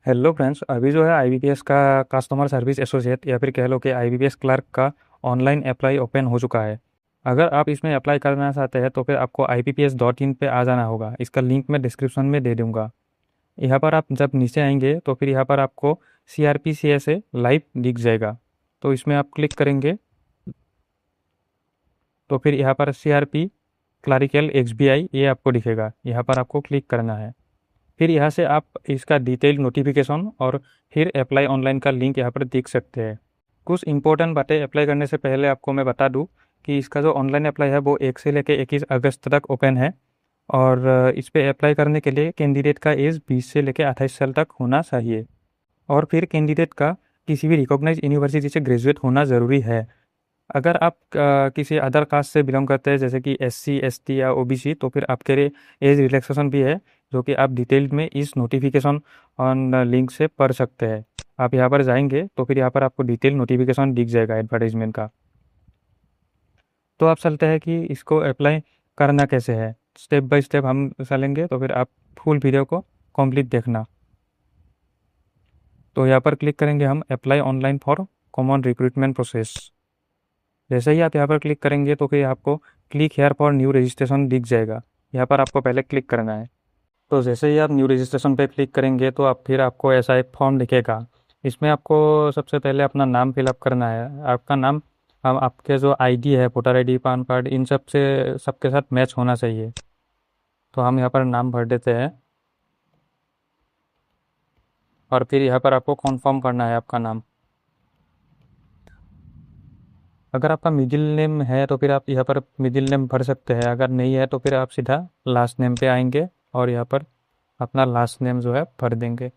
Hello friends, अभी जो है आईबीपीएस का कस्टमर सर्विस एसोसिएट या फिर कह लो कि आईबीपीएस क्लर्क का ऑनलाइन अप्लाई ओपन हो चुका है। अगर आप इसमें अप्लाई करना चाहते हैं तो फिर आपको IBPS.in पे आ जाना होगा। इसका लिंक मैं डिस्क्रिप्शन में दे दूंगा। यहाँ पर आप जब नीचे आएंगे तो फिर यहाँ पर आपको CRPCSA लाइव दिख जाएगा। तो इसमें आप क्लिक करेंगे तो फिर यहाँ पर CRP क्लरिकल XBI ये आपको दिखेगा। यहाँ पर आपको क्लिक करना है। फिर यहाँ से आप इसका डिटेल नोटिफिकेशन और फिर अप्लाई ऑनलाइन का लिंक यहाँ पर देख सकते हैं। कुछ इंपॉर्टेंट बातें अप्लाई करने से पहले आपको मैं बता दूं कि इसका जो ऑनलाइन अप्लाई है वो 1 से लेकर 21 अगस्त तक ओपन है। और इस पे अप्लाई करने के लिए कैंडिडेट का एज 20 से लेकर 28 साल तक होना चाहिए। और फिर कैंडिडेट का किसी भी रिकॉग्नाइज यूनिवर्सिटी से ग्रेजुएट होना ज़रूरी है। अगर आप किसी अदर कास्ट से बिलोंग करते हैं जैसे कि SC ST या OBC तो फिर आपके लिए एज रिलैक्सेशन भी है, जो कि आप डिटेल में इस नोटिफिकेशन ऑन लिंक से पढ़ सकते हैं। आप यहाँ पर जाएंगे तो फिर यहाँ पर आपको डिटेल नोटिफिकेशन दिख जाएगा एडवर्टाइजमेंट का। तो आप चलते हैं कि इसको अप्लाई करना कैसे है, स्टेप बाय स्टेप हम चलेंगे। तो फिर आप फुल वीडियो को कंप्लीट देखना। तो यहाँ पर क्लिक करेंगे हम apply online for common recruitment process. जैसे ही आप यहाँ पर क्लिक करेंगे तो फिर आपको click here for new registration दिख जाएगा। यहाँ पर आपको पहले क्लिक करना है। तो जैसे ही आप न्यू रजिस्ट्रेशन पे क्लिक करेंगे तो आप फिर आपको ऐसा एक फॉर्म दिखेगा। इसमें आपको सबसे पहले अपना नाम फिलअप करना है। आपका नाम हम आपके जो ID है, वोटर ID, पान कार्ड, इन सब से सबके साथ मैच होना चाहिए। तो हम यहाँ पर नाम भर देते हैं और फिर यहाँ पर आपको कॉन्फर्म करना है आपका नाम। अगर आपका मिडिल नेम है तो फिर आप यहाँ पर मिडिल नेम भर सकते हैं। अगर नहीं है तो फिर आप सीधा लास्ट नेम पे आएंगे और यहाँ पर अपना लास्ट नेम जो है भर देंगे।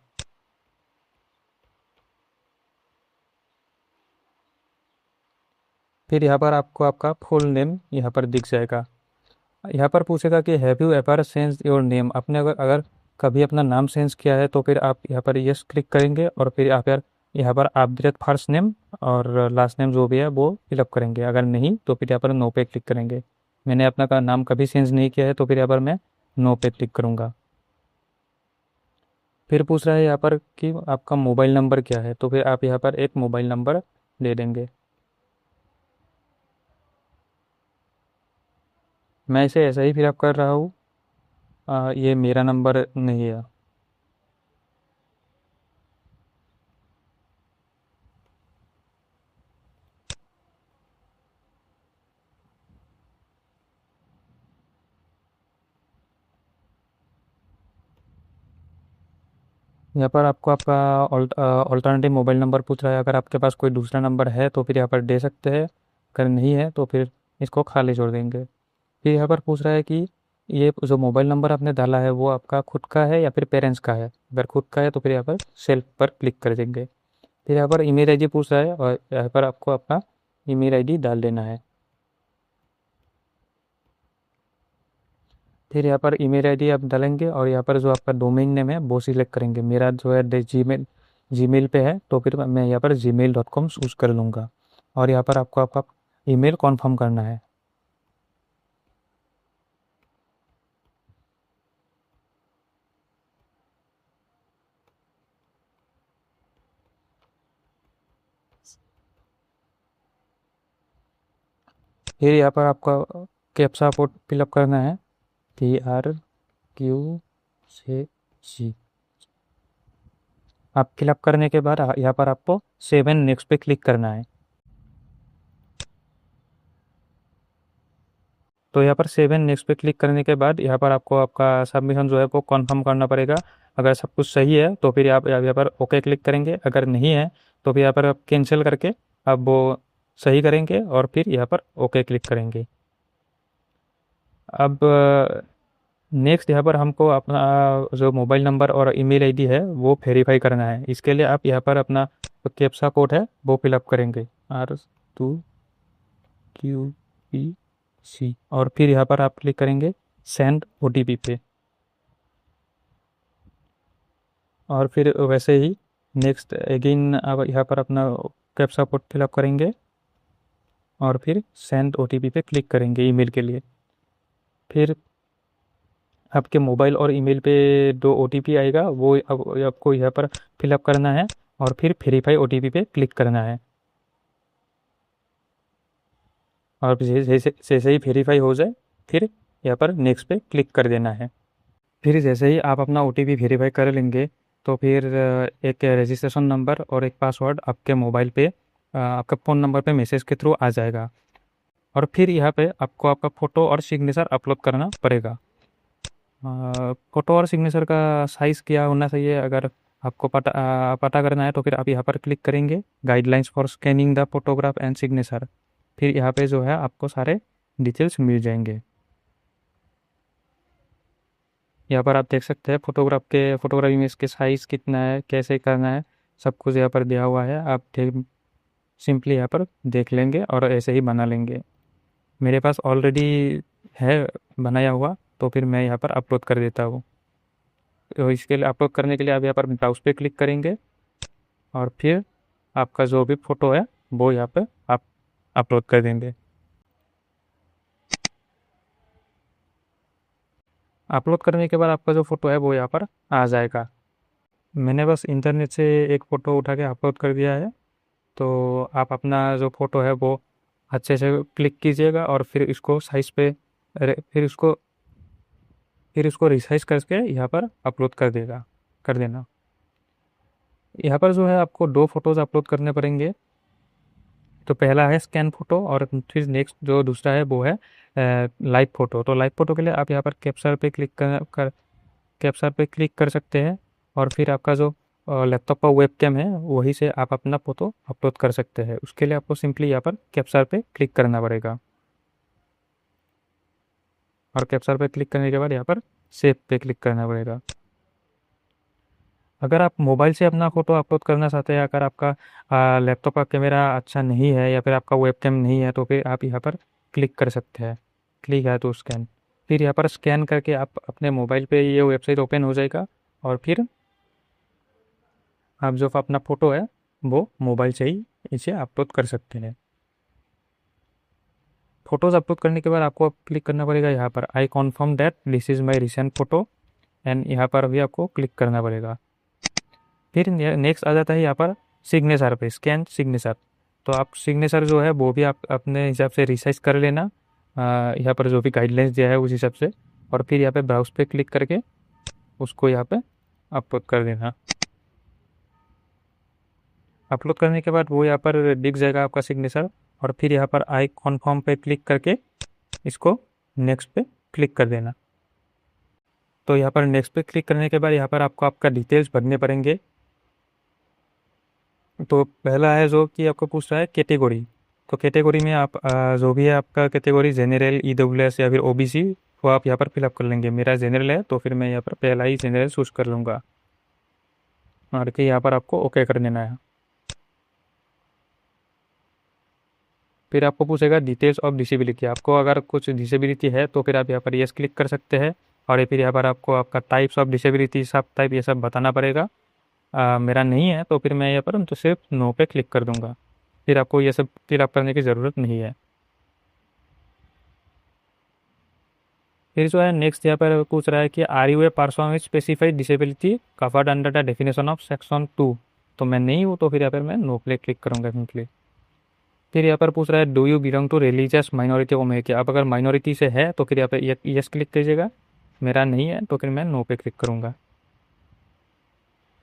फिर यहाँ पर आपको आपका फुल नेम यहाँ पर दिख जाएगा। यहाँ पर पूछेगा कि have you ever change your name. आपने अगर अगर कभी अपना नाम चेंज किया है तो फिर आप यहाँ पर यस क्लिक करेंगे और फिर आप यार यहाँ पर आप डायरेक्ट फर्स्ट नेम और लास्ट नेम जो भी है वो फिलअप करेंगे। अगर नहीं तो फिर यहाँ पर नो पे क्लिक करेंगे। मैंने अपना नाम कभी चेंज नहीं किया है तो फिर यहाँ पर मैं नो पे क्लिक करूँगा। फिर पूछ रहा है यहाँ पर कि आपका मोबाइल नंबर क्या है, तो फिर आप यहाँ पर एक मोबाइल नंबर दे देंगे। मैं इसे ऐसा ही फिलअप कर रहा हूँ। ये मेरा नंबर नहीं है। यहाँ पर आपको आपका ऑल्टरनेटिव मोबाइल नंबर पूछ रहा है। अगर आपके पास कोई दूसरा नंबर है तो फिर यहाँ पर दे सकते हैं। अगर नहीं है तो फिर इसको खाली छोड़ देंगे। फिर यहाँ पर पूछ रहा है कि ये जो मोबाइल नंबर आपने डाला है वो आपका खुद का है या फिर पेरेंट्स का है। अगर खुद का है तो फिर यहाँ पर सेल्फ पर क्लिक कर देंगे। फिर यहाँ पर ईमेल आईडी पूछ रहा है और यहाँ पर आपको अपना ईमेल आईडी डाल देना है। फिर यहाँ पर ईमेल आईडी आप डालेंगे और यहाँ पर जो आपका डोमेन नेम है वो सिलेक्ट करेंगे। मेरा जो है जीमेल पे है तो फिर मैं यहाँ पर gmail.com चूज़ कर लूँगा। और यहाँ पर आपको आपका ईमेल कॉन्फर्म करना है। फिर यहाँ पर आपका कैप्चा कोड फिलअप करना है, PRQCG। आप फिलअप करने के बाद यहाँ पर आपको सेव एंड नेक्स्ट पे क्लिक करना है। तो यहाँ पर सेव एंड नेक्स्ट पे क्लिक करने के बाद यहाँ पर आपको आपका सबमिशन जो है वो कंफर्म करना पड़ेगा। अगर सब कुछ सही है तो फिर आप यहाँ पर ओके क्लिक करेंगे। अगर नहीं है तो फिर यहाँ पर आप कैंसिल करके आप वो सही करेंगे और फिर यहाँ पर ओके क्लिक करेंगे। अब नेक्स्ट यहाँ पर हमको अपना जो मोबाइल नंबर और ईमेल आईडी है वो वेरीफाई करना है। इसके लिए आप यहाँ पर अपना कैप्चा कोड है वो फिलअप करेंगे, R2QPC, और फिर यहाँ पर आप क्लिक करेंगे सेंड OTP पे। और फिर वैसे ही नेक्स्ट अगेन आप यहाँ पर अपना कैप्चा कोड फिलअप करेंगे और फिर सेंड OTP पे क्लिक करेंगे ईमेल के लिए। फिर आपके मोबाइल और ईमेल पे 2 OTP आएगा, वो आपको यहाँ पर फिलअप करना है और फिर वेरीफाई OTP पे क्लिक करना है। और जैसे ही वेरीफाई हो जाए फिर यहाँ पर नेक्स्ट पे क्लिक कर देना है। फिर जैसे ही आप अपना OTP वेरीफाई कर लेंगे तो फिर एक रजिस्ट्रेशन नंबर और एक पासवर्ड आपके मोबाइल पे आपका फ़ोन नंबर पे मैसेज के थ्रू आ जाएगा। और फिर यहाँ पे आपको आपका फ़ोटो और सिग्नेचर अपलोड करना पड़ेगा। फ़ोटो और सिग्नेचर का साइज़ क्या होना चाहिए, अगर आपको पता करना है तो फिर आप यहाँ पर क्लिक करेंगे, guidelines for scanning the photograph and signature. फिर यहाँ पे जो है आपको सारे डिटेल्स मिल जाएंगे। यहाँ पर आप देख सकते हैं फोटोग्राफ इमेज के साइज़ कितना है, कैसे करना है, सब कुछ यहाँ पर दिया हुआ है। आप सिंपली यहाँ पर देख लेंगे और ऐसे ही बना लेंगे। मेरे पास ऑलरेडी है बनाया हुआ, तो फिर मैं यहाँ पर अपलोड कर देता हूँ। तो इसके लिए अपलोड करने के लिए आप यहाँ पर ब्राउज पे क्लिक करेंगे और फिर आपका जो भी फ़ोटो है वो यहाँ पे आप अपलोड कर देंगे। अपलोड करने के बाद आपका जो फ़ोटो है वो यहाँ पर आ जाएगा। मैंने बस इंटरनेट से एक फ़ोटो उठा के अपलोड कर दिया है। तो आप अपना जो फ़ोटो है वो अच्छे से क्लिक कीजिएगा और फिर इसको साइज पे फिर इसको रिसाइज करके यहाँ पर अपलोड कर देना। यहाँ पर जो है आपको 2 फोटोज़ अपलोड करने पड़ेंगे। तो पहला है स्कैन फ़ोटो और फिर नेक्स्ट जो दूसरा है वो है लाइव फ़ोटो। तो लाइव फ़ोटो के लिए आप यहाँ पर कैप्चर पे क्लिक कर सकते हैं और फिर आपका जो लैपटॉप का वेबकैम है वही से आप अपना फ़ोटो अपलोड कर सकते हैं। उसके लिए आपको सिंपली यहाँ पर कैप्चर पे क्लिक करना पड़ेगा और कैप्चर पे क्लिक करने के बाद यहाँ पर सेव पे क्लिक करना पड़ेगा। अगर आप मोबाइल से अपना फ़ोटो अपलोड करना चाहते हैं, अगर आपका लैपटॉप का कैमरा अच्छा नहीं है या फिर आपका वेबकैम नहीं है, तो फिर आप यहाँ पर क्लिक कर सकते हैं। क्लिक है तो स्कैन, फिर यहाँ पर स्कैन करके आप अपने मोबाइल पे ये वेबसाइट ओपन हो जाएगा और फिर आप जो अपना फ़ोटो है वो मोबाइल से ही इसे अपलोड कर सकते हैं। फ़ोटोज़ अपलोड करने के बाद आपको क्लिक करना पड़ेगा यहाँ पर I confirm that this is my recent photo, and यहाँ पर भी आपको क्लिक करना पड़ेगा। फिर नेक्स्ट आ जाता है यहाँ पर सिग्नेचर पे, स्कैन सिग्नेचर। तो आप सिग्नेचर जो है वो भी आप अपने हिसाब से रिसाइज कर लेना, यहाँ पर जो भी गाइडलाइंस दिया है उस हिसाब से, और फिर यहाँ पे ब्राउज पे क्लिक करके उसको यहाँ पे अपलोड कर देना। अपलोड करने के बाद वो यहाँ पर दिख जाएगा आपका सिग्नेचर, और फिर यहाँ पर आई कन्फर्म पे क्लिक करके इसको नेक्स्ट पे क्लिक कर देना। तो यहाँ पर नेक्स्ट पे क्लिक करने के बाद यहाँ पर आपको आपका डिटेल्स भरने पड़ेंगे। तो पहला है जो कि आपको पूछ रहा है कैटेगरी। तो कैटेगरी में आप जो भी है आपका कैटेगरी, जनरल, EWS या फिर OBC, वो आप यहाँ पर फिलअप कर लेंगे। मेरा जनरल है तो फिर मैं यहाँ पर पहला ही जनरल चूज कर लूँगा और कि यहाँ पर आपको ओके कर देना है। फिर आपको पूछेगा डिटेल्स ऑफ डिसेबिलिटी। आपको अगर कुछ डिसेबिलिटी है तो फिर आप यहाँ पर यस क्लिक कर सकते हैं, और ये फिर यहाँ पर आपको आपका टाइप्स ऑफ डिसेबिलिटी, सब टाइप, ये सब बताना पड़ेगा। मेरा नहीं है तो फिर मैं यहाँ पर तो सिर्फ नो पे क्लिक कर दूंगा। फिर आपको ये सब फिलअप करने की ज़रूरत नहीं है। फिर जो है नेक्स्ट यहाँ पर पूछ रहा है कि are you a person with specified disability covered under the definition of section 2। तो मैं नहीं हूँ तो फिर यहाँ पर मैं नो पे क्लिक करूँगा सिंपली। फिर यहाँ पर पूछ रहा है do you belong to religious minority of America. आप अगर माइनॉरिटी से है तो फिर यहाँ पे यस क्लिक कीजिएगा। मेरा नहीं है तो फिर मैं नो पे क्लिक करूँगा।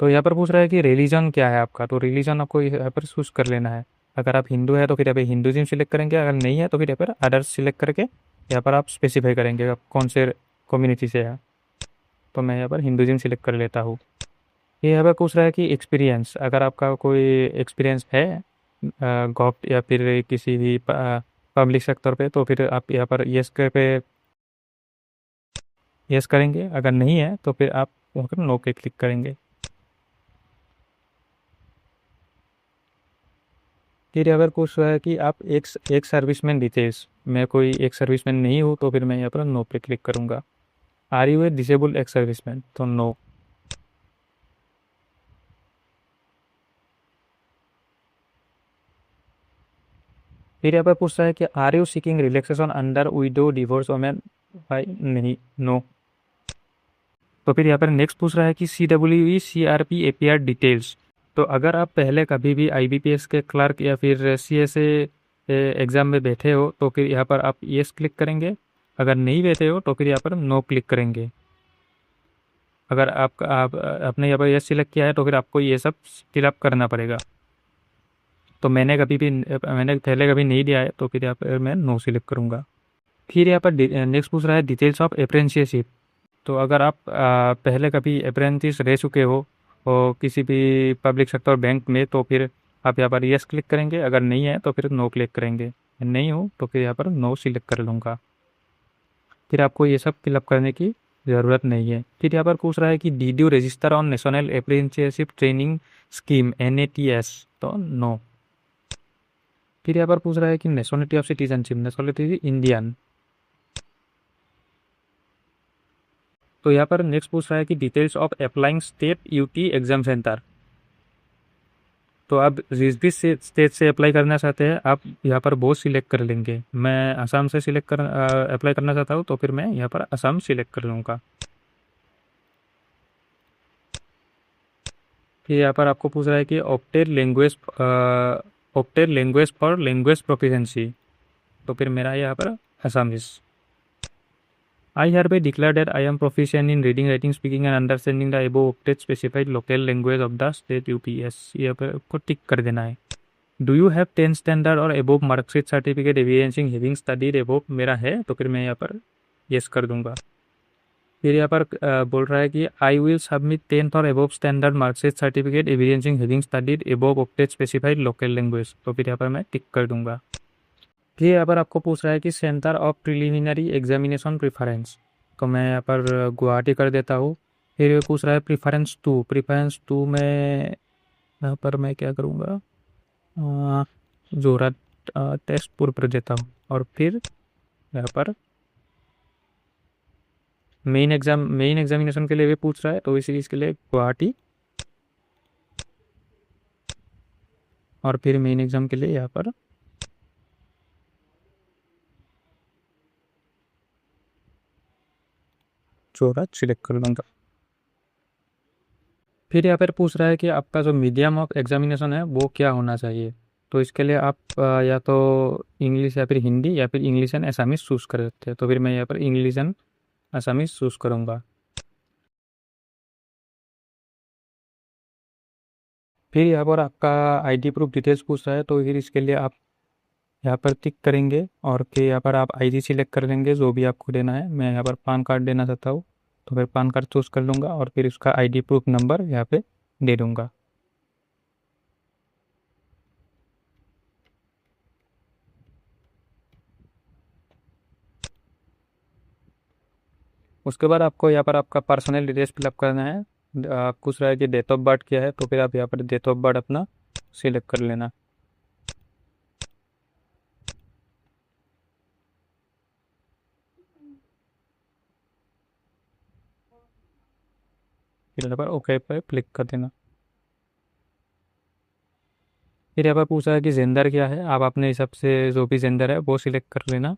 तो यहाँ पर पूछ रहा है कि रिलीजन क्या है आपका। तो रिलीजन आपको यहाँ पर चूज कर लेना है। अगर आप हिंदू है तो फिर यहाँ पे हिंदुज़म सिलेक्ट करेंगे, अगर नहीं है तो फिर यहाँ पर अदर्स सिलेक्ट करके यहाँ पर आप स्पेसिफाई करेंगे आप कौन से कम्युनिटी से है। तो मैं यहाँ पर हिंदुज़म सिलेक्ट कर लेता हूँ। ये यहाँ पर पूछ रहा है कि एक्सपीरियंस, अगर आपका कोई एक्सपीरियंस है गवर्नमेंट या फिर किसी भी पब्लिक सेक्टर पे, तो फिर आप यहाँ पर यस करेंगे। अगर नहीं है तो फिर आप वहाँ पर नो पे क्लिक करेंगे। फिर अगर पूछ रहा है कि आप एक सर्विसमैन डिटेल्स, मैं कोई एक सर्विसमैन नहीं हूँ तो फिर मैं यहाँ पर नो पे क्लिक करूँगा। Are you a disabled ex serviceman, तो नो। फिर यहाँ पर पूछ रहा है कि are you seeking relaxation under widow divorce women, भाई नहीं, नो। तो फिर यहाँ पर नेक्स्ट पूछ रहा है कि CWE CRP APR डिटेल्स। तो अगर आप पहले कभी भी IBPS के क्लर्क या फिर CSA एग्ज़ाम में बैठे हो तो फिर यहाँ पर आप येस क्लिक करेंगे। अगर नहीं बैठे हो तो फिर यहाँ पर नो क्लिक करेंगे। अगर आप आपने यहाँ पर येस सिलेक्ट किया है तो फिर आपको ये सब फिलअप करना पड़ेगा। तो मैंने पहले कभी नहीं दिया है तो फिर यहाँ पर मैं नो सिलेक्ट करूँगा। फिर यहाँ पर नेक्स्ट पूछ रहा है डिटेल्स ऑफ अप्रेंटिसशिप। तो अगर आप पहले कभी अप्रेंटिस रह चुके हो और किसी भी पब्लिक सेक्टर बैंक में तो फिर आप यहाँ पर यस क्लिक करेंगे। अगर नहीं है तो फिर नो क्लिक करेंगे। नहीं हो तो फिर यहाँ पर नो सिलेक्ट कर लूँगा। फिर आपको ये सब फिलअप करने की ज़रूरत नहीं है। फिर यहाँ पर पूछ रहा है कि did you register on national apprenticeship training scheme NATS। तो नो। फिर यहाँ पर पूछ रहा है कि nationality of citizenship, nationality Indian. तो यहाँ पर नेक्स्ट पूछ रहा है कि details of applying state UT exam centre. तो आप जिस भी स्टेट से अप्लाई करना चाहते हैं आप यहाँ पर वो सिलेक्ट कर लेंगे। मैं असम से अप्लाई करना चाहता हूँ तो फिर मैं यहाँ पर असम सिलेक्ट कर लूँगा। फिर यहाँ पर आपको पूछ रहा है कि opted language for language proficiency. तो फिर मेरा यहाँ पर Assamese. I hereby declare that I am proficient in reading, writing, speaking and understanding the above octet specified local language of the state UPS। यहाँ पर आपको टिक कर देना है। डू यू हैव 10 स्टैंडर्ड और above marksheet certificate evidencing having studied above. मेरा है तो फिर मैं यहाँ पर येस कर दूंगा। फिर यहाँ पर बोल रहा है कि आई विल सबमिट 10th और above standard marksheet certificate evidencing having studied above octet specified local language. तो फिर यहाँ पर मैं टिक कर दूंगा। फिर यहाँ पर आपको पूछ रहा है कि centre of preliminary examination preference. तो मैं यहाँ पर गुवाहाटी कर देता हूँ। फिर ये पूछ रहा है प्रिफरेंस टू में यहाँ पर मैं क्या करूँगा, जोरा टेस्टपुर पर देता हूँ। और फिर यहाँ पर मेन एग्जामिनेशन के लिए भी पूछ रहा है तो इसी इसके लिए गुवाहाटी। और फिर मेन एग्जाम के लिए यहाँ पर जोरहाट सिलेक्ट कर लूँगा। फिर यहाँ पर पूछ रहा है कि आपका जो मीडियम ऑफ एग्जामिनेशन है वो क्या होना चाहिए। तो इसके लिए आप या तो इंग्लिश या फिर हिंदी या फिर इंग्लिश एंड एसामीज चूज़ कर सकते हैं। तो फिर मैं यहाँ पर इंग्लिश एंड एसामीज चूज़ करूँगा। फिर यहाँ पर आपका ID प्रूफ डिटेल्स पूछ रहा है तो फिर इसके लिए आप यहाँ पर टिक करेंगे और फिर यहाँ पर आप ID सिलेक्ट कर लेंगे जो भी आपको देना है। मैं यहाँ पर पान कार्ड देना चाहता हूँ तो फिर पान कार्ड चूज़ कर लूँगा और फिर उसका ID प्रूफ नंबर यहाँ पे दे दूँगा। उसके बाद आपको यहाँ पर आपका पर्सनल डिटेल्स फिलअप करना है। पूछ रहा है कि डेट ऑफ बर्थ क्या है तो फिर आप यहाँ पर डेट ऑफ बर्थ अपना सिलेक्ट कर लेना। फिर यहाँ पर ओके पर क्लिक कर देना। फिर यहाँ पर पूछा है कि जेंडर क्या है, आप अपने हिसाब से जो भी जेंडर है वो सिलेक्ट कर लेना।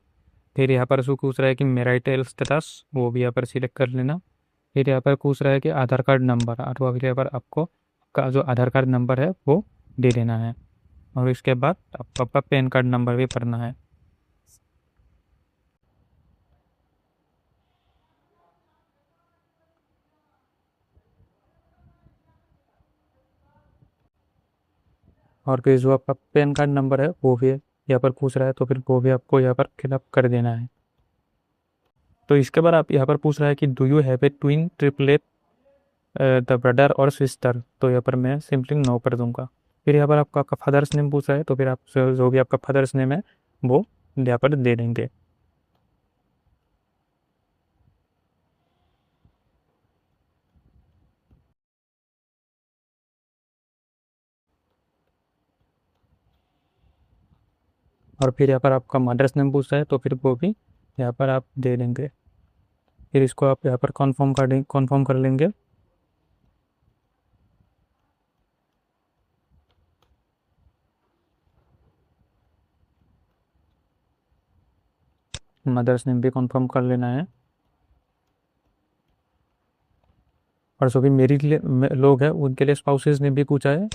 फिर यहाँ पर उसको पूछ रहा है कि मैरिटल स्टेटस, वो भी यहाँ पर सिलेक्ट कर लेना। फिर यहाँ पर पूछ रहा है कि आधार कार्ड नंबर, और फिर यहाँ पर आपको का जो आधार कार्ड नंबर है वो दे देना है। और इसके बाद आपको आपका पैन कार्ड नंबर भी भरना है। और फिर जो आपका पैन कार्ड नंबर है वो भी यहाँ पर पूछ रहा है तो फिर वो भी आपको यहाँ पर फिलअप कर देना है। तो इसके बाद आप यहाँ पर पूछ रहा है कि do you have a twin triplet the brother और सिस्टर। तो यहाँ पर मैं सिंपली नो कर दूंगा। फिर यहाँ पर आपका आपका फादर्स नेम पूछा है तो फिर आप जो भी आपका फादर्स नेम है वो यहाँ पर दे देंगे। और फिर यहाँ पर आपका मदर्स नेम पूछा है तो फिर वो भी यहाँ पर आप दे देंगे। फिर इसको आप यहाँ पर कॉन्फर्म कर लेंगे। मदर्स नेम भी कॉन्फर्म कर लेना है। और जो भी मेरी लोग हैं उनके लिए स्पाउसेस ने भी पूछा है,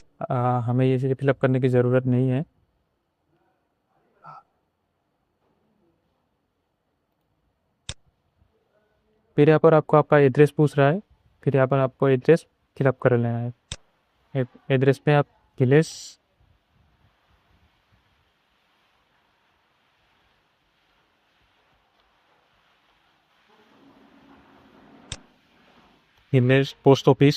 हमें ये चीज़ें फिलअप करने की ज़रूरत नहीं है। फिर यहाँ पर आपको आपका एड्रेस पूछ रहा है, फिर यहाँ पर आपको एड्रेस फिलअप कर लेना है। एड्रेस पे आप विलेज विलेज पोस्ट ऑफिस,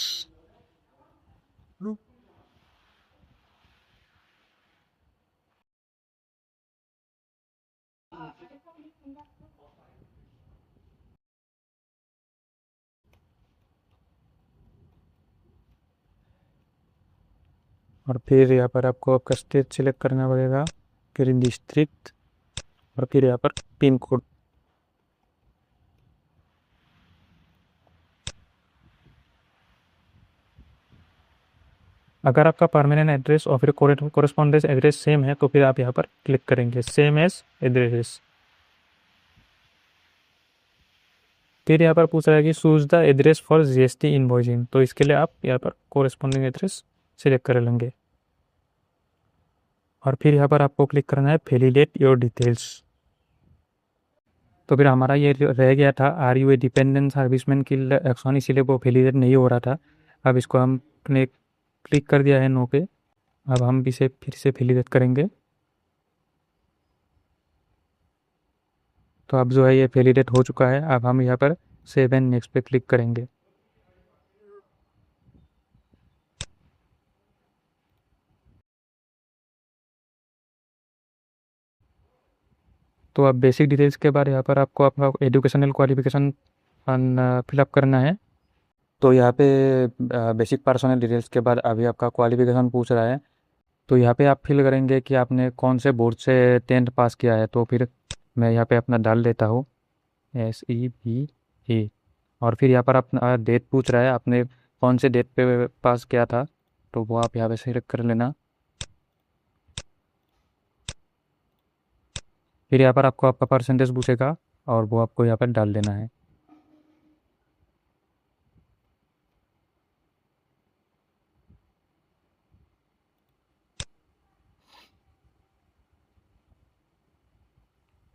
और फिर यहाँ पर आपको आपका स्टेट सिलेक्ट करना पड़ेगा, फिर डिस्ट्रिक्ट, और फिर यहाँ पर पिन कोड। अगर आपका परमानेंट एड्रेस और फिर कोरेस्पॉन्डेंस एड्रेस सेम है तो फिर आप यहाँ पर क्लिक करेंगे सेम एज एड्रेसेस। फिर यहाँ पर पूछ रहा है कि choose the address for GST invoicing, तो इसके लिए आप यहाँ पर कोरेस्पॉन्डिंग एड्रेस सिलेक्ट कर लेंगे, और फिर यहाँ पर आपको क्लिक करना है वैलिडेट योर डिटेल्स। तो फिर हमारा ये रह गया था are you a dependent serviceman की एक्शन, इसीलिए वो वैलिडेट नहीं हो रहा था। अब इसको हमने क्लिक कर दिया है नो पे, अब हम इसे फिर से वैलिडेट करेंगे। तो अब जो है ये वैलिडेट हो चुका है। अब हम यहाँ पर सेव एंड नेक्स्ट पे क्लिक करेंगे। तो अब बेसिक डिटेल्स के बाद यहाँ पर आपको आपका एजुकेशनल क्वालिफिकेशन फिलअप करना है। तो यहाँ पे बेसिक पर्सनल डिटेल्स के बाद अभी आपका क्वालिफिकेशन पूछ रहा है, तो यहाँ पे आप फिल करेंगे कि आपने कौन से बोर्ड से 10th पास किया है। तो फिर मैं यहाँ पे अपना डाल देता हूँ SEBA, और फिर यहाँ पर अपना डेट पूछ रहा है, आपने कौन से डेट पे पास किया था, तो वो आप यहाँ पे सिलेक्ट कर लेना। फिर यहाँ पर आपको आपका परसेंटेज पूछेगा और वो आपको यहाँ पर डाल देना है।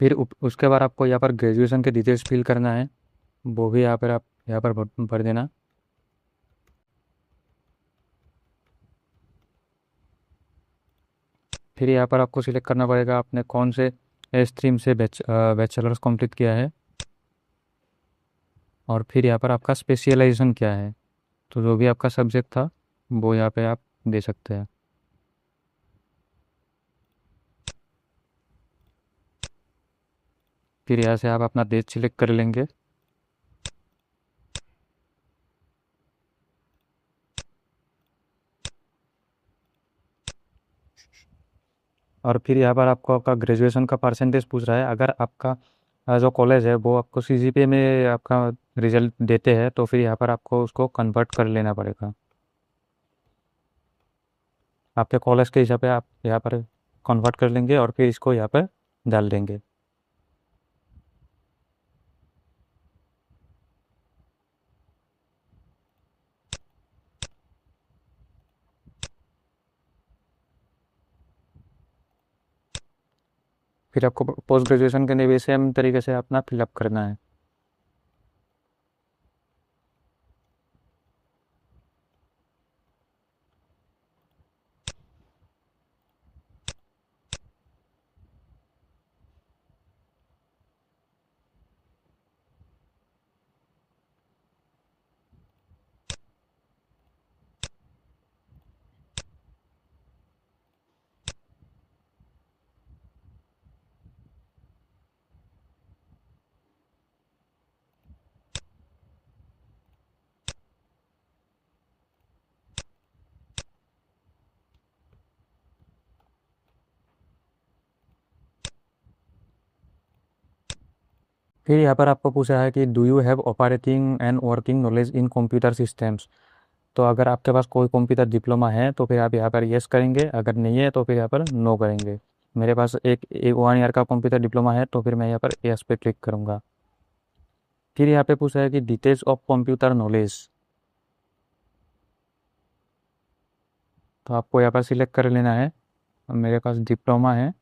फिर उसके बाद आपको यहाँ पर ग्रेजुएशन के डिटेल्स फिल करना है, वो भी यहाँ पर आप यहाँ पर भर देना। फिर यहाँ पर आपको सिलेक्ट करना पड़ेगा आपने कौन से स्ट्रीम से बैचलर्स कंप्लीट किया है, और फिर यहाँ पर आपका स्पेशलाइजेशन क्या है। तो जो भी आपका सब्जेक्ट था वो यहाँ पे आप दे सकते हैं। फिर यहाँ से आप अपना देश सिलेक्ट कर लेंगे, और फिर यहाँ पर आपको आपका ग्रेजुएशन का परसेंटेज पूछ रहा है। अगर आपका जो कॉलेज है वो आपको CGPA में आपका रिजल्ट देते हैं तो फिर यहाँ पर आपको उसको कन्वर्ट कर लेना पड़ेगा। आपके कॉलेज के हिसाब से आप यहाँ पर कन्वर्ट कर लेंगे और फिर इसको यहाँ पर डाल देंगे। फिर आपको पोस्ट ग्रेजुएशन के लिए भी सेम तरीके से अपना फिलअप करना है। फिर यहाँ पर आपको पूछा है कि do you have operating and working knowledge in computer systems. तो अगर आपके पास कोई कंप्यूटर डिप्लोमा है तो फिर आप यहाँ पर येस करेंगे, अगर नहीं है तो फिर यहाँ पर नो करेंगे। मेरे पास एक 1 ईयर का कंप्यूटर डिप्लोमा है तो फिर मैं यहाँ पर येस पे क्लिक करूँगा। फिर यहाँ पे पूछा है कि डिटेल्स ऑफ कंप्यूटर नॉलेज, तो आपको यहाँ पर सिलेक्ट कर लेना है। मेरे पास डिप्लोमा है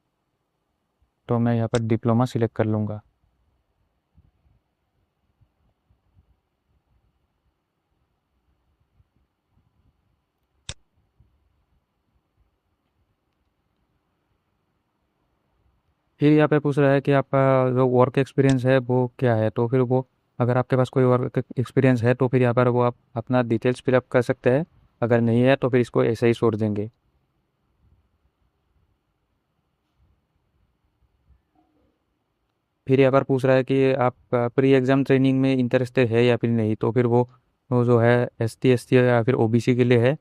तो मैं यहाँ पर डिप्लोमा सिलेक्ट कर लूँगा। फिर यहाँ पे पूछ रहा है कि आपका जो वर्क एक्सपीरियंस है वो क्या है, तो फिर वो अगर आपके पास कोई वर्क एक्सपीरियंस है तो फिर यहाँ पर वो आप अपना डिटेल्स फिलअप कर सकते हैं। अगर नहीं है तो फिर इसको ऐसे ही छोड़ देंगे। फिर यहाँ पर पूछ रहा है कि आप प्री एग्ज़ाम ट्रेनिंग में इंटरेस्टेड है या फिर नहीं, तो फिर वो जो है ST SC या फिर OBC के लिए है,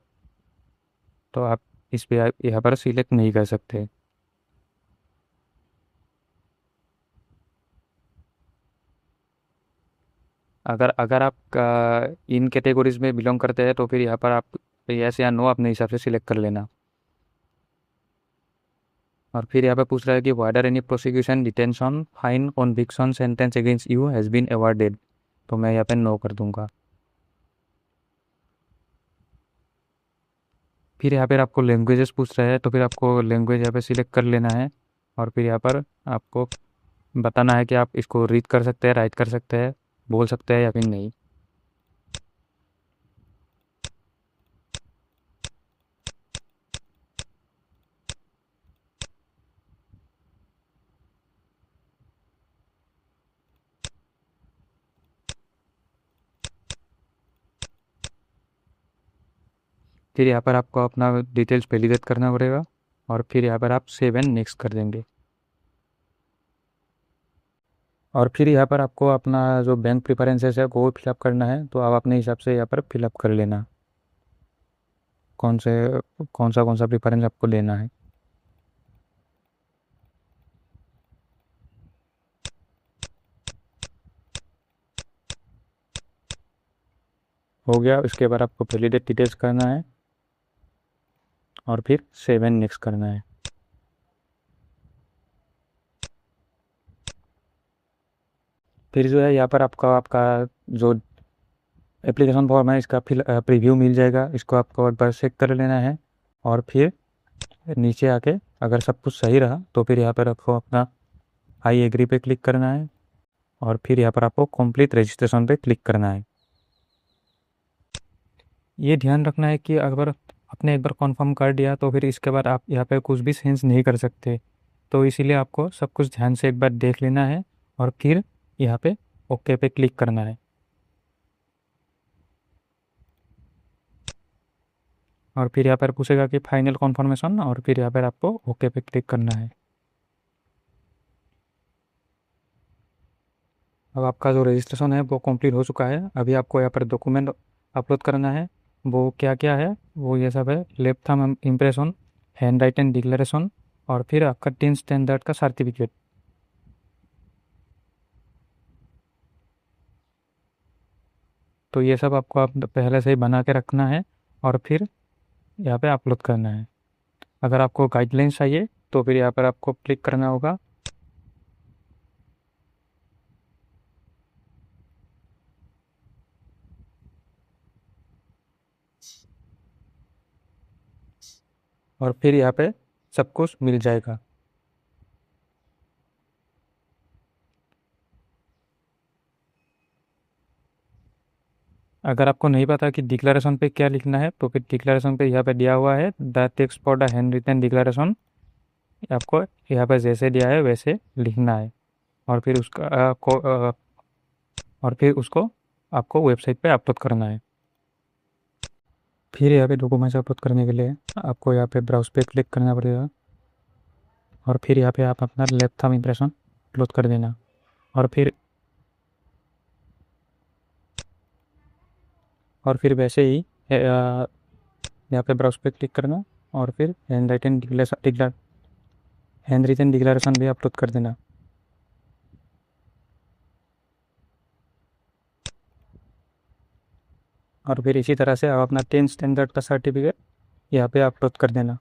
तो आप इस पे यहाँ पर सिलेक्ट नहीं कर सकते। अगर अगर आप इन कैटेगरीज में बिलोंग करते हैं तो फिर यहाँ पर आप यस या नो अपने हिसाब से सिलेक्ट कर लेना। और फिर यहाँ पे पूछ रहा है कि whether any prosecution detention fine conviction sentence against you has been awarded, तो मैं यहाँ पे नो कर दूंगा। फिर यहाँ पर आपको लैंग्वेजेस पूछ रहा है तो फिर आपको लैंग्वेज यहाँ पे सिलेक्ट कर लेना है। और फिर यहाँ पर आपको बताना है कि आप इसको रीड कर सकते हैं, राइट कर सकते हैं, बोल सकते हैं या फिर नहीं। फिर यहाँ पर आपको अपना डिटेल्स वैलिडेट करना पड़ेगा और फिर यहाँ पर आप सेव एंड नेक्स्ट कर देंगे। और फिर यहाँ पर आपको अपना जो बैंक प्रेफरेंसेस है वो फिलअप करना है, तो आप अपने हिसाब से यहाँ पर फिलअप कर लेना कौन से कौन सा प्रेफरेंस आपको लेना है। हो गया, उसके बाद आपको वैलिडेट डिटेल्स करना है और फिर सेव एंड नेक्स्ट करना है। फिर जो है यहाँ पर आपका आपका जो एप्लीकेशन फॉर्म है इसका फिल प्रीव्यू मिल जाएगा, इसको आपको एक बार चेक कर लेना है। और फिर नीचे आके अगर सब कुछ सही रहा तो फिर यहाँ पर आपको अपना आई एग्री पे क्लिक करना है और फिर यहाँ पर आपको कंप्लीट रजिस्ट्रेशन पे क्लिक करना है। ये ध्यान रखना है कि अगर आपने एक बार कॉन्फर्म कर दिया तो फिर इसके बाद आप यहाँ पे कुछ भी चेंज नहीं कर सकते, तो इसीलिए आपको सब कुछ ध्यान से एक बार देख लेना है और फिर यहाँ पे ओके पे क्लिक करना है। और फिर यहाँ पर पूछेगा कि फाइनल कॉन्फर्मेशन और फिर यहाँ पर आपको ओके पे क्लिक करना है। अब आपका जो रजिस्ट्रेशन है वो कंप्लीट हो चुका है। अभी आपको यहाँ पर डॉक्यूमेंट अपलोड करना है। वो क्या क्या है, वो ये सब है, left thumb impression, hand written declaration और फिर आपका 10th स्टैंडर्ड का सर्टिफिकेट। तो ये सब आपको आप पहले से ही बना के रखना है और फिर यहाँ पे अपलोड करना है। अगर आपको गाइडलाइंस चाहिए तो फिर यहाँ पर आपको क्लिक करना होगा। और फिर यहाँ पे सब कुछ मिल जाएगा। अगर आपको नहीं पता कि डिक्लेरेशन पे क्या लिखना है तो फिर डिक्लेरेशन पे यहाँ पे दिया हुआ है the text for the handwritten declaration, आपको यहाँ पे जैसे दिया है वैसे लिखना है। और फिर और फिर उसको आपको वेबसाइट पे अपलोड करना है। फिर यहाँ पे डॉक्यूमेंट्स अपलोड करने के लिए आपको यहाँ पे ब्राउज पे क्लिक करना पड़ेगा और फिर यहाँ पे आप अपना लेफ्ट थंब इम्प्रेशन अपलोड कर देना। और फिर वैसे ही यहाँ पे ब्राउज पे क्लिक करना और फिर हैंड रिटन डिक्लेरेशन भी अपलोड कर देना। और फिर इसी तरह से आप अपना 10th स्टैंडर्ड का सर्टिफिकेट यहाँ पे अपलोड कर देना।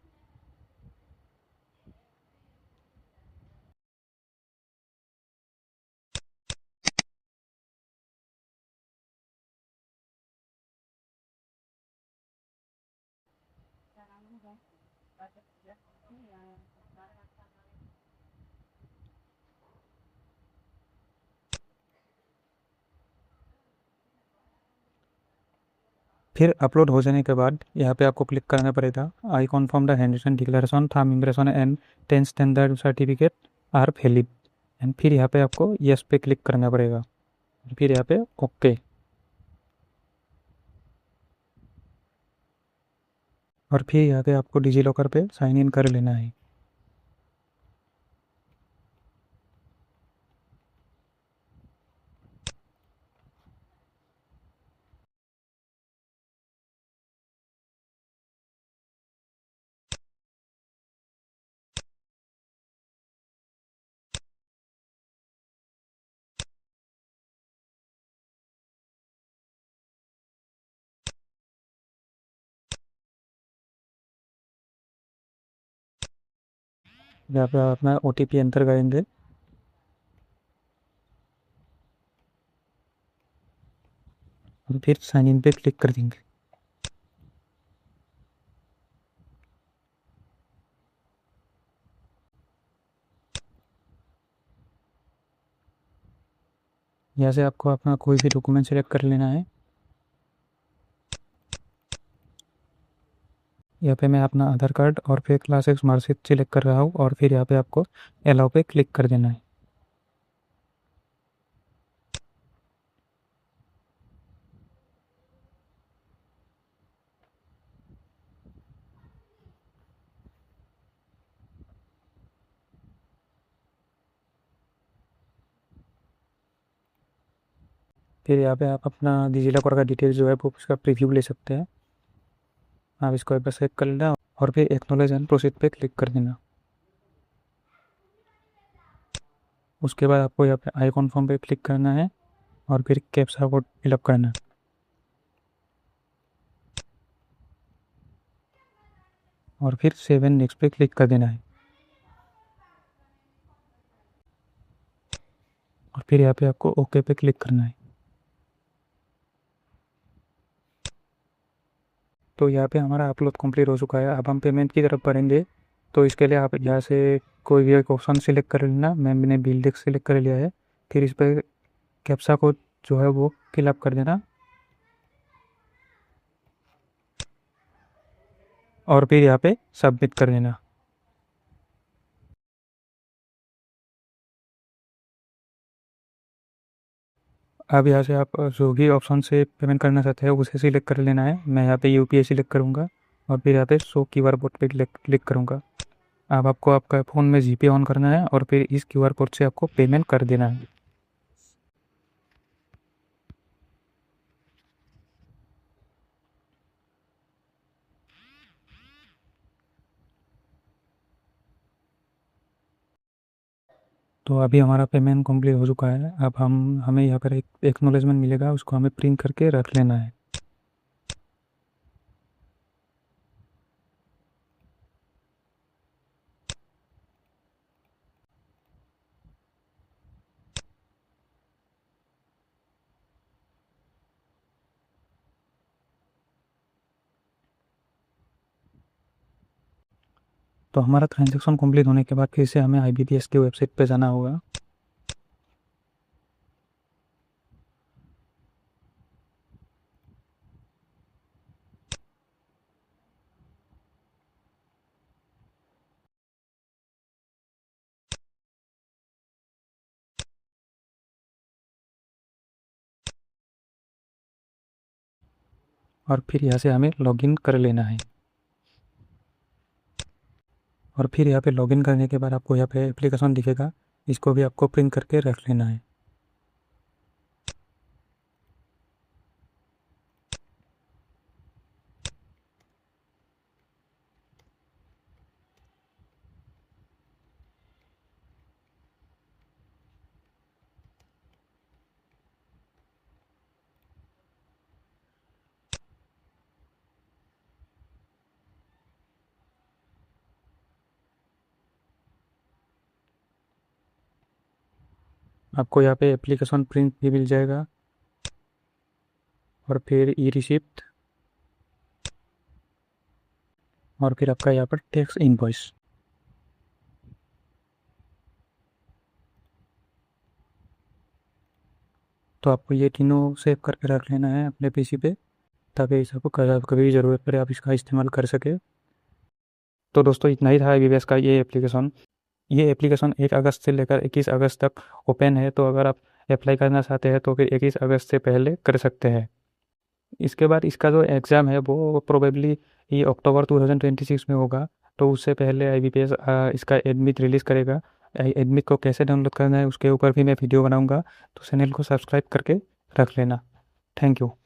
फिर अपलोड हो जाने के बाद यहाँ पे आपको क्लिक करना पड़ेगा I confirm the handwritten declaration thumb impression and 10 standard certificate are valid and फिर यहाँ पे आपको यस पे क्लिक करना पड़ेगा, फिर यहाँ पे ओके, और फिर यहाँ पे आपको डिजीलॉकर पे साइन इन कर लेना है। यहाँ पे आप अपना OTP एंटर करेंगे और फिर साइन इन पे क्लिक कर देंगे। यहाँ से आपको अपना कोई भी डॉक्यूमेंट सेलेक्ट कर लेना है। यहाँ पे मैं अपना आधार कार्ड और फिर क्लास 6 मार्कशीट सिलेक्ट कर रहा हूँ और फिर यहाँ पे आपको अलाउ पे क्लिक कर देना है। फिर यहाँ पे आप अपना डिजीलॉकर का डिटेल जो है वो उसका प्रीव्यू ले सकते हैं। आप इसको एक बार चेक कर लेना और फिर एक्नॉलेज एंड प्रोसीड पे क्लिक कर देना। उसके बाद आपको यहाँ पे आई कन्फर्म पे क्लिक करना है और फिर कैप्चा कोड फिलअप करना है और फिर सेव एंड नेक्स्ट पे क्लिक कर देना है और फिर यहाँ पे आपको ओके पे क्लिक करना है। तो यहाँ पे हमारा अपलोड कंप्लीट हो चुका है। अब हम पेमेंट की तरफ बढ़ेंगे। तो इसके लिए आप यहाँ से कोई भी एक ऑप्शन सिलेक्ट कर लेना। मैंने बिल डेस्क सिलेक्ट कर लिया है। फिर इस पर कैप्चा कोड जो है वो फिलअप कर देना और फिर यहाँ पे सबमिट कर देना। अब यहाँ से आप जो भी ऑप्शन से पेमेंट करना चाहते हैं उसे सिलेक्ट कर लेना है। मैं यहाँ पे यूपीआई सिलेक्ट करूँगा और फिर यहाँ पे शो क्यूआर कोड पे क्लिक करूँगा। अब आपको आपका फ़ोन में जीपे ऑन करना है और फिर इस क्यूआर कोड से आपको पेमेंट कर देना है। तो अभी हमारा पेमेंट कंप्लीट हो चुका है। अब हमें यहाँ पर एक एक्नॉलेजमेंट मिलेगा, उसको हमें प्रिंट करके रख लेना है। तो हमारा ट्रांजेक्शन कंप्लीट होने के बाद फिर से हमें IBPS की वेबसाइट पे जाना होगा। और फिर यहाँ से हमें लॉगिन कर लेना है और फिर यहाँ पे लॉगिन करने के बाद आपको यहाँ पे एप्लीकेशन दिखेगा, इसको भी आपको प्रिंट करके रख लेना है। आपको यहाँ पे एप्लीकेशन प्रिंट भी मिल जाएगा और फिर ई रिसिप्ट और फिर आपका यहाँ पर टैक्स इनवॉइस। तो आपको ये तीनों सेव करके रख लेना है अपने पीसी पे, ताकि इस आपको कभी भी ज़रूरत पड़े आप इसका इस्तेमाल कर सके। तो दोस्तों इतना ही था IBPS का ये एप्लीकेशन। ये एप्लीकेशन 1 अगस्त से लेकर 21 अगस्त तक ओपन है, तो अगर आप अप्लाई करना चाहते हैं तो फिर 21 अगस्त से पहले कर सकते हैं। इसके बाद इसका जो एग्ज़ाम है वो प्रोबेबली ये अक्टूबर 2026 में होगा। तो उससे पहले IBPS इसका एडमिट रिलीज़ करेगा। एडमिट को कैसे डाउनलोड करना है उसके ऊपर भी मैं वीडियो बनाऊंगा, तो चैनल को सब्सक्राइब करके रख लेना। Thank you.